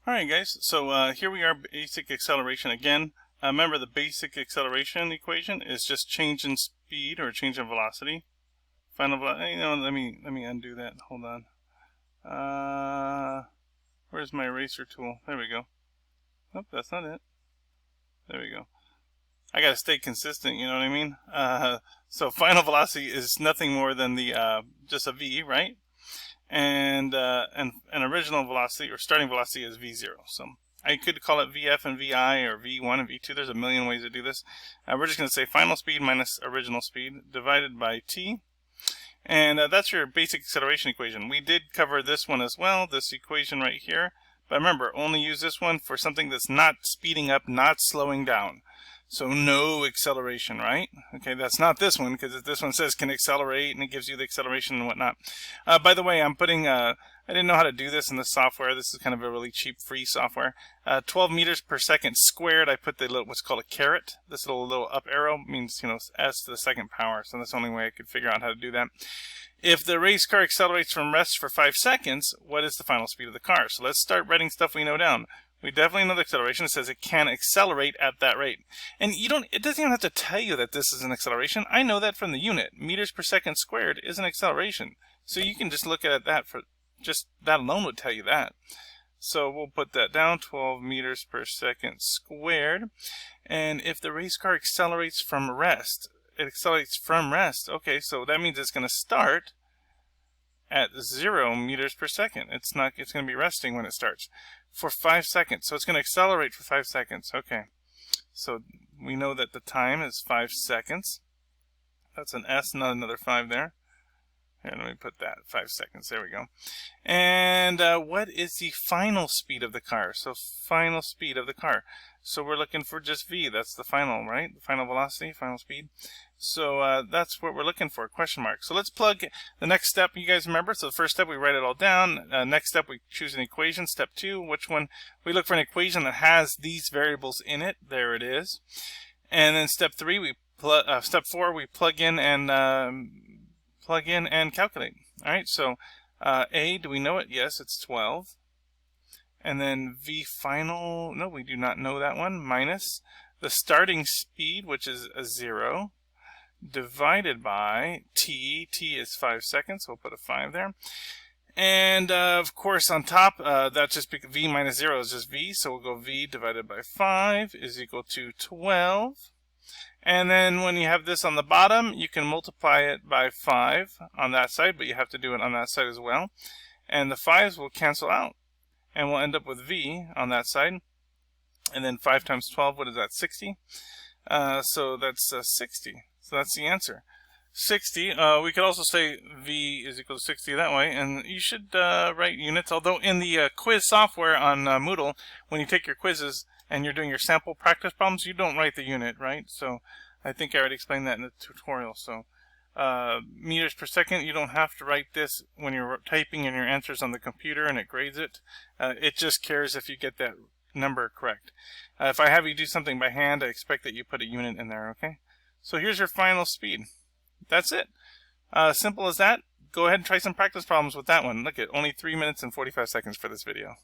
Alright guys, so here we are, basic acceleration again. Remember the basic acceleration equation is just change in speed or change in velocity. Final velocity, let me undo that, hold on. Where's my eraser tool? There we go. Nope, that's not it. There we go. I gotta stay consistent, you know what I mean? So final velocity is nothing more than the just a v, right? And original velocity or starting velocity is v0. So I could call it vf and vi or v1 and v2. There's a million ways to do this. We're just going to say final speed minus original speed divided by t. And that's your basic acceleration equation. We did cover this one as well, this equation right here. But remember, only use this one for something that's not speeding up, not slowing down. So no acceleration, right? Okay, that's not this one, because this one says can accelerate, and it gives you the acceleration and whatnot. By the way, I'm putting, I didn't know how to do this in the software. This is kind of a really cheap, free software. 12 meters per second squared, I put the little, what's called a caret. This little up arrow means, s to the second power. So that's the only way I could figure out how to do that. If the race car accelerates from rest for 5 seconds, what is the final speed of the car? So let's start writing stuff we know down. We definitely know the acceleration. It says it can accelerate at that rate. And it doesn't even have to tell you that this is an acceleration. I know that from the unit. Meters per second squared is an acceleration. So you can just look at that for just that alone would tell you that. So we'll put that down, 12 meters per second squared. And if the race car accelerates from rest, it accelerates from rest. Okay, so that means it's going to start at 0 meters per second. It's going to be resting when it starts for 5 seconds. So it's going to accelerate for 5 seconds. Okay. So we know that the time is 5 seconds. That's an S, not another 5 there. Here, let me put that 5 seconds. There we go. And what is the final speed of the car? So final speed of the car. So we're looking for just v. That's the final, right? The final velocity, final speed. So that's what we're looking for, question mark. So let's plug the next step. You guys remember? So the first step, we write it all down. Next step, we choose an equation. Step 2, which one? We look for an equation that has these variables in it. There it is. And then step 3, step 4, we plug in and calculate. All right. So A, do we know it? Yes, it's 12. And then v final, no, we do not know that one, minus the starting speed, which is a 0, divided by t. T is 5 seconds, so we'll put a 5 there. And of course on top, that's just v minus 0 is just v, so we'll go v divided by 5 is equal to 12. And then when you have this on the bottom, you can multiply it by 5 on that side, but you have to do it on that side as well. And the 5s will cancel out. And we'll end up with v on that side. And then 5 times 12, what is that, 60? So that's 60. So that's the answer. 60. We could also say v is equal to 60 that way. And you should write units. Although in the quiz software on Moodle, when you take your quizzes and you're doing your sample practice problems, you don't write the unit, right? So I think I already explained that in the tutorial. So meters per second, you don't have to write this when you're typing in your answers on the computer and it grades it. It just cares if you get that number correct. If I have you do something by hand, I expect that you put a unit in there, okay? So here's your final speed. That's it. Simple as that. Go ahead and try some practice problems with that one. Look at only 3 minutes and 45 seconds for this video.